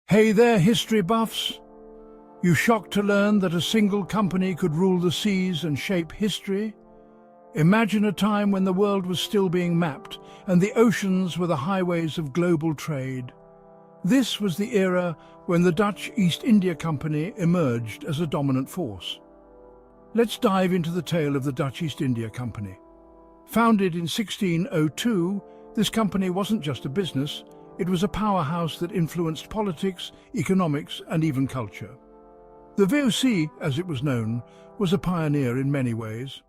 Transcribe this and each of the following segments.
Hey there, history buffs! You shocked to learn that a single company could rule the seas and shape history? Imagine a time when the world was still being mapped and the oceans were the highways of global trade. This was the era when the Dutch East India Company emerged as a dominant force. Let's dive into the tale of the Dutch East India Company. Founded in 1602, this company wasn't just a business, it was a powerhouse that influenced politics, economics, and even culture. The VOC, as it was known, was a pioneer in many ways.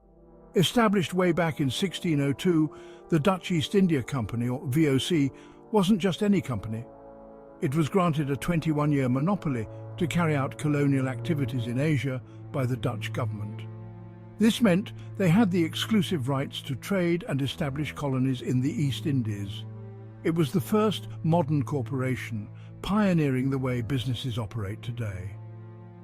Established way back in 1602, the Dutch East India Company, or VOC, wasn't just any company. It was granted a 21-year monopoly to carry out colonial activities in Asia by the Dutch government. This meant they had the exclusive rights to trade and establish colonies in the East Indies. It was the first modern corporation, pioneering the way businesses operate today.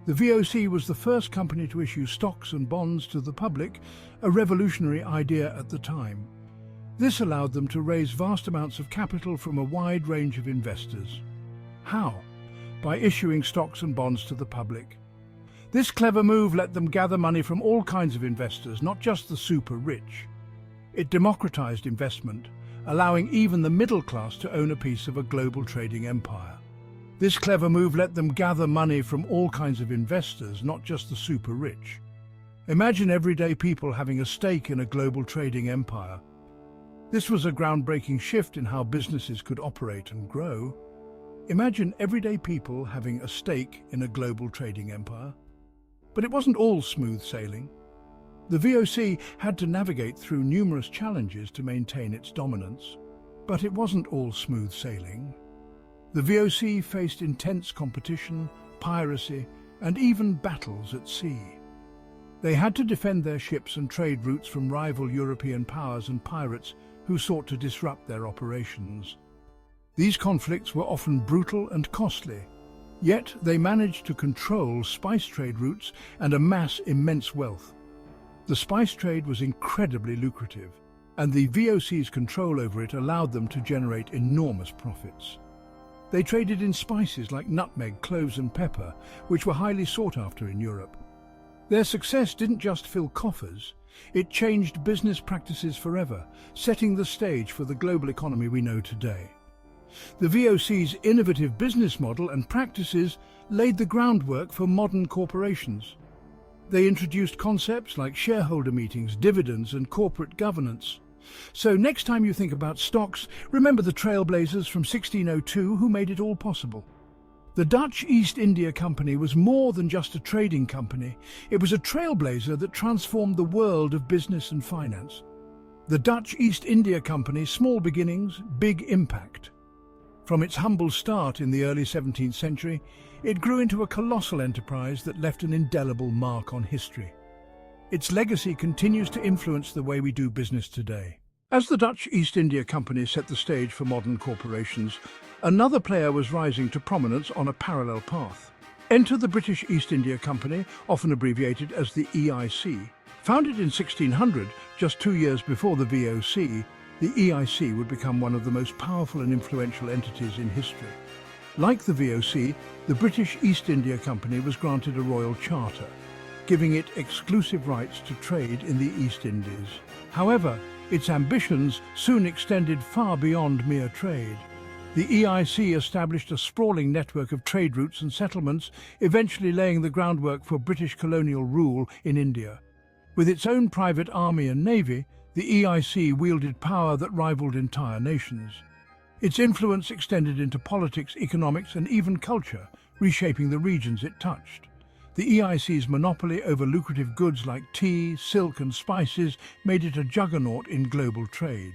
The VOC was the first company to issue stocks and bonds to the public, a revolutionary idea at the time. This allowed them to raise vast amounts of capital from a wide range of investors. How? By issuing stocks and bonds to the public. This clever move let them gather money from all kinds of investors, not just the super rich. It democratized investment, allowing even the middle class to own a piece of a global trading empire. This clever move let them gather money from all kinds of investors, not just the super rich. Imagine everyday people having a stake in a global trading empire. This was a groundbreaking shift in how businesses could operate and grow. Imagine everyday people having a stake in a global trading empire. But it wasn't all smooth sailing. The VOC had to navigate through numerous challenges to maintain its dominance. But it wasn't all smooth sailing. The VOC faced intense competition, piracy, and even battles at sea. They had to defend their ships and trade routes from rival European powers and pirates who sought to disrupt their operations. These conflicts were often brutal and costly, yet they managed to control spice trade routes and amass immense wealth. The spice trade was incredibly lucrative, and the VOC's control over it allowed them to generate enormous profits. They traded in spices like nutmeg, cloves and pepper, which were highly sought after in Europe. Their success didn't just fill coffers, it changed business practices forever, setting the stage for the global economy we know today. The VOC's innovative business model and practices laid the groundwork for modern corporations. They introduced concepts like shareholder meetings, dividends, and corporate governance. So next time you think about stocks, remember the trailblazers from 1602 who made it all possible. The Dutch East India Company was more than just a trading company. It was a trailblazer that transformed the world of business and finance. The Dutch East India Company, small beginnings, big impact. From its humble start in the early 17th century, it grew into a colossal enterprise that left an indelible mark on history. Its legacy continues to influence the way we do business today. As the Dutch East India Company set the stage for modern corporations, another player was rising to prominence on a parallel path. Enter the British East India Company, often abbreviated as the EIC. Founded in 1600, just 2 years before the VOC, the EIC would become one of the most powerful and influential entities in history. Like the VOC, the British East India Company was granted a royal charter, giving it exclusive rights to trade in the East Indies. However, its ambitions soon extended far beyond mere trade. The EIC established a sprawling network of trade routes and settlements, eventually laying the groundwork for British colonial rule in India. With its own private army and navy, the EIC wielded power that rivaled entire nations. Its influence extended into politics, economics, and even culture, reshaping the regions it touched. The EIC's monopoly over lucrative goods like tea, silk, and spices made it a juggernaut in global trade.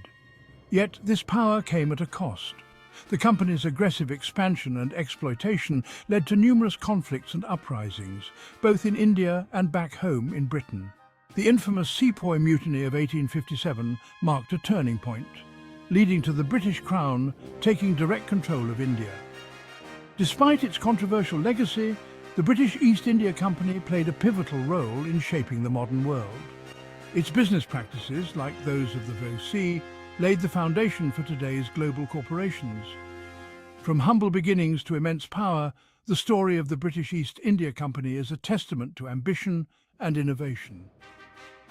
Yet this power came at a cost. The company's aggressive expansion and exploitation led to numerous conflicts and uprisings, both in India and back home in Britain. The infamous Sepoy Mutiny of 1857 marked a turning point, leading to the British Crown taking direct control of India. Despite its controversial legacy, the British East India Company played a pivotal role in shaping the modern world. Its business practices, like those of the VOC, laid the foundation for today's global corporations. From humble beginnings to immense power, the story of the British East India Company is a testament to ambition and innovation.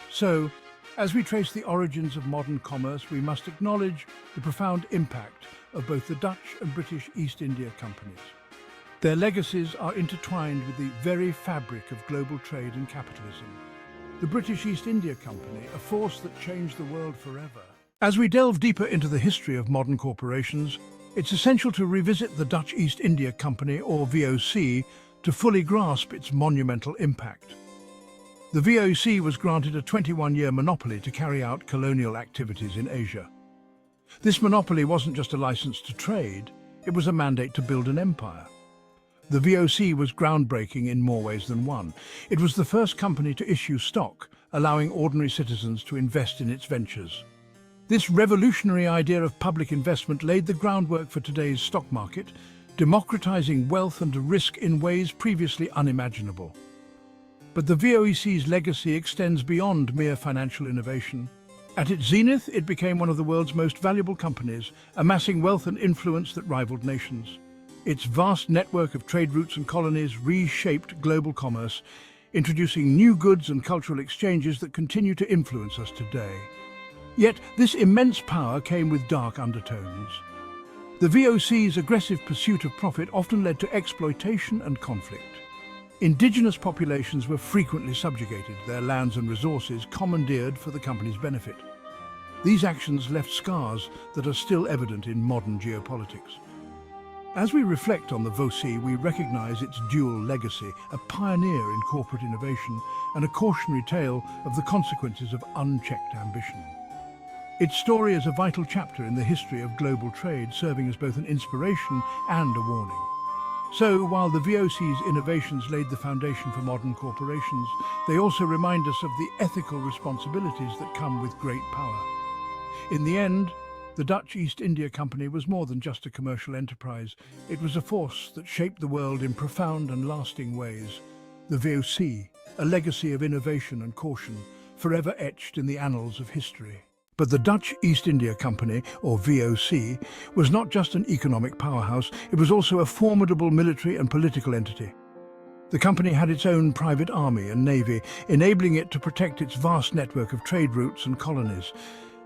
So, as we trace the origins of modern commerce, we must acknowledge the profound impact of both the Dutch and British East India Companies. Their legacies are intertwined with the very fabric of global trade and capitalism. The British East India Company, a force that changed the world forever. As we delve deeper into the history of modern corporations, it's essential to revisit the Dutch East India Company, or VOC, to fully grasp its monumental impact. The VOC was granted a 21-year monopoly to carry out colonial activities in Asia. This monopoly wasn't just a license to trade, it was a mandate to build an empire. The VOC was groundbreaking in more ways than one. It was the first company to issue stock, allowing ordinary citizens to invest in its ventures. This revolutionary idea of public investment laid the groundwork for today's stock market, democratizing wealth and risk in ways previously unimaginable. But the VOC's legacy extends beyond mere financial innovation. At its zenith, it became one of the world's most valuable companies, amassing wealth and influence that rivaled nations. Its vast network of trade routes and colonies reshaped global commerce, introducing new goods and cultural exchanges that continue to influence us today. Yet, this immense power came with dark undertones. The VOC's aggressive pursuit of profit often led to exploitation and conflict. Indigenous populations were frequently subjugated, their lands and resources commandeered for the company's benefit. These actions left scars that are still evident in modern geopolitics. As we reflect on the VOC, we recognize its dual legacy, a pioneer in corporate innovation and a cautionary tale of the consequences of unchecked ambition. Its story is a vital chapter in the history of global trade, serving as both an inspiration and a warning. So, while the VOC's innovations laid the foundation for modern corporations, they also remind us of the ethical responsibilities that come with great power. In the end, the Dutch East India Company was more than just a commercial enterprise. It was a force that shaped the world in profound and lasting ways. The VOC, a legacy of innovation and caution, forever etched in the annals of history. But the Dutch East India Company, or VOC, was not just an economic powerhouse, it was also a formidable military and political entity. The company had its own private army and navy, enabling it to protect its vast network of trade routes and colonies.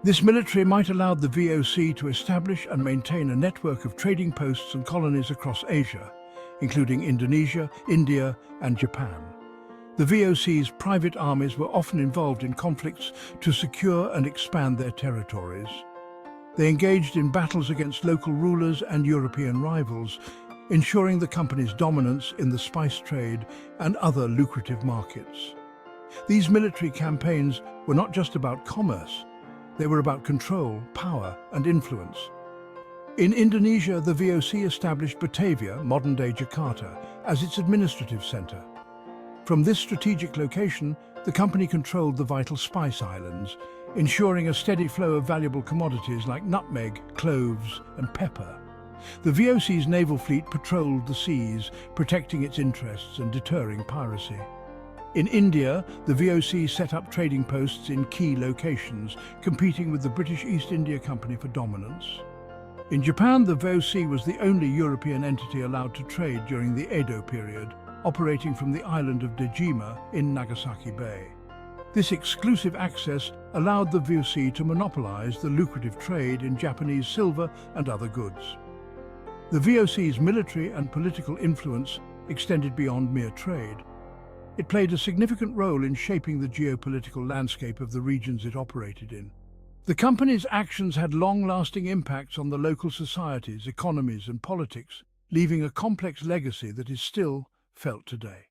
This military might allow the VOC to establish and maintain a network of trading posts and colonies across Asia, including Indonesia, India, and Japan. The VOC's private armies were often involved in conflicts to secure and expand their territories. They engaged in battles against local rulers and European rivals, ensuring the company's dominance in the spice trade and other lucrative markets. These military campaigns were not just about commerce. They were about control, power, and influence. In Indonesia, the VOC established Batavia, modern-day Jakarta, as its administrative center. From this strategic location, the company controlled the vital spice islands, ensuring a steady flow of valuable commodities like nutmeg, cloves, and pepper. The VOC's naval fleet patrolled the seas, protecting its interests and deterring piracy. In India, the VOC set up trading posts in key locations, competing with the British East India Company for dominance. In Japan, the VOC was the only European entity allowed to trade during the Edo period, operating from the island of Dejima in Nagasaki Bay. This exclusive access allowed the VOC to monopolize the lucrative trade in Japanese silver and other goods. The VOC's military and political influence extended beyond mere trade. It played a significant role in shaping the geopolitical landscape of the regions it operated in. The company's actions had long-lasting impacts on the local societies, economies, and politics, leaving a complex legacy that is still felt today.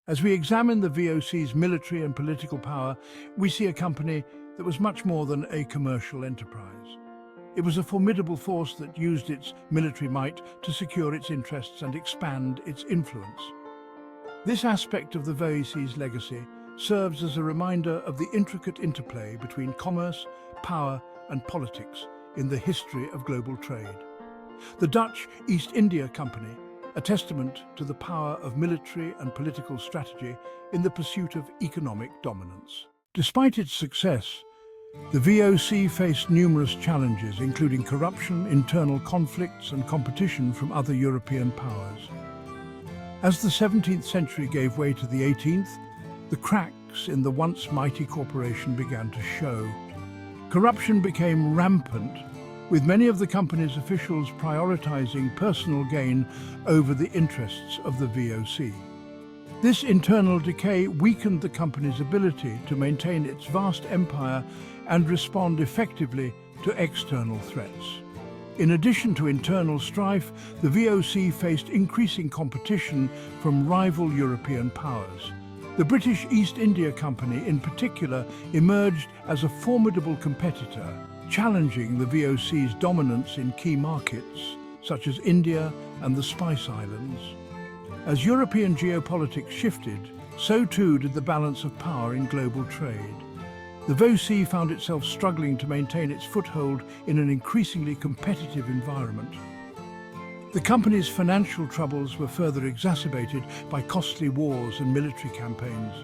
As we examine the VOC's military and political power, we see a company that was much more than a commercial enterprise. It was a formidable force that used its military might to secure its interests and expand its influence. This aspect of the VOC's legacy serves as a reminder of the intricate interplay between commerce, power, and politics in the history of global trade. The Dutch East India Company, a testament to the power of military and political strategy in the pursuit of economic dominance. Despite its success, The VOC faced numerous challenges, including corruption, internal conflicts, and competition from other European powers. As the 17th century gave way to the 18th, the cracks in the once mighty corporation began to show. Corruption became rampant, with many of the company's officials prioritizing personal gain over the interests of the VOC. This internal decay weakened the company's ability to maintain its vast empire and respond effectively to external threats. In addition to internal strife, the VOC faced increasing competition from rival European powers. The British East India Company, in particular, emerged as a formidable competitor, challenging the VOC's dominance in key markets, such as India and the Spice Islands. As European geopolitics shifted, so too did the balance of power in global trade. The VOC found itself struggling to maintain its foothold in an increasingly competitive environment. The company's financial troubles were further exacerbated by costly wars and military campaigns.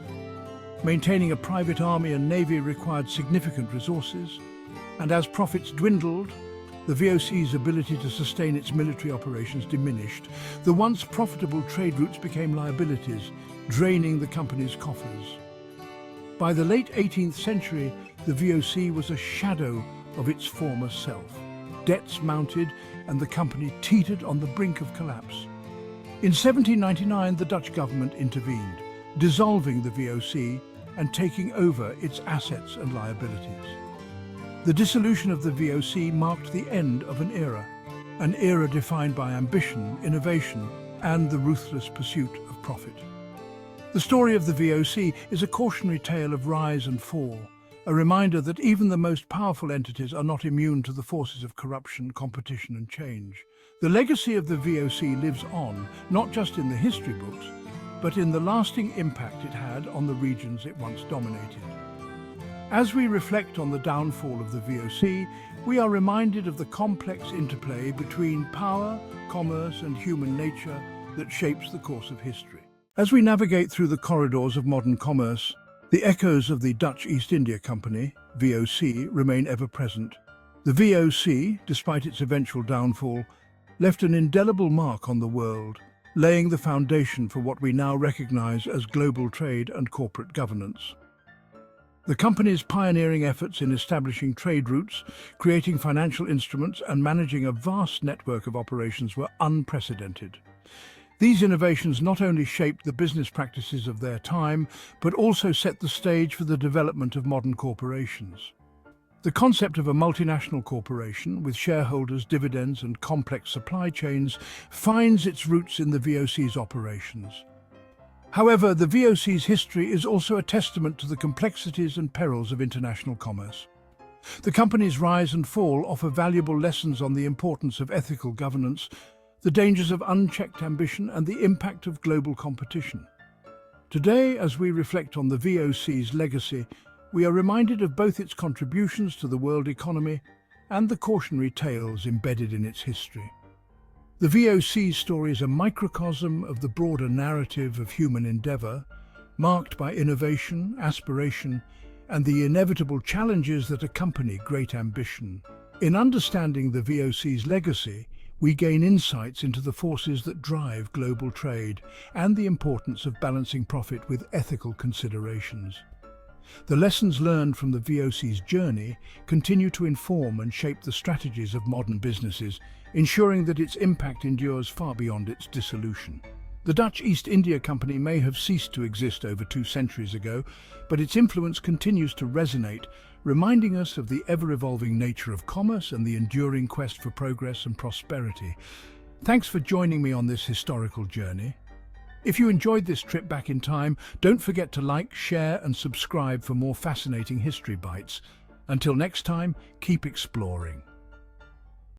Maintaining a private army and navy required significant resources, and as profits dwindled, the VOC's ability to sustain its military operations diminished. The once profitable trade routes became liabilities, draining the company's coffers. By the late 18th century, the VOC was a shadow of its former self. Debts mounted, and the company teetered on the brink of collapse. In 1799, the Dutch government intervened, dissolving the VOC and taking over its assets and liabilities. The dissolution of the VOC marked the end of an era defined by ambition, innovation, and the ruthless pursuit of profit. The story of the VOC is a cautionary tale of rise and fall, a reminder that even the most powerful entities are not immune to the forces of corruption, competition, and change. The legacy of the VOC lives on, not just in the history books, but in the lasting impact it had on the regions it once dominated. As we reflect on the downfall of the VOC, we are reminded of the complex interplay between power, commerce, and human nature that shapes the course of history. As we navigate through the corridors of modern commerce, the echoes of the Dutch East India Company, VOC, remain ever present. The VOC, despite its eventual downfall, left an indelible mark on the world, laying the foundation for what we now recognize as global trade and corporate governance. The company's pioneering efforts in establishing trade routes, creating financial instruments, and managing a vast network of operations were unprecedented. These innovations not only shaped the business practices of their time, but also set the stage for the development of modern corporations. The concept of a multinational corporation, with shareholders, dividends, and complex supply chains, finds its roots in the VOC's operations. However, the VOC's history is also a testament to the complexities and perils of international commerce. The company's rise and fall offer valuable lessons on the importance of ethical governance, the dangers of unchecked ambition, and the impact of global competition. Today, as we reflect on the VOC's legacy, we are reminded of both its contributions to the world economy and the cautionary tales embedded in its history. The VOC's story is a microcosm of the broader narrative of human endeavor, marked by innovation, aspiration, and the inevitable challenges that accompany great ambition. In understanding the VOC's legacy, we gain insights into the forces that drive global trade and the importance of balancing profit with ethical considerations. The lessons learned from the VOC's journey continue to inform and shape the strategies of modern businesses, ensuring that its impact endures far beyond its dissolution. The Dutch East India Company may have ceased to exist over 2 centuries ago, but its influence continues to resonate, reminding us of the ever-evolving nature of commerce and the enduring quest for progress and prosperity. Thanks for joining me on this historical journey. If you enjoyed this trip back in time, don't forget to like, share, and subscribe for more fascinating history bites. Until next time, keep exploring.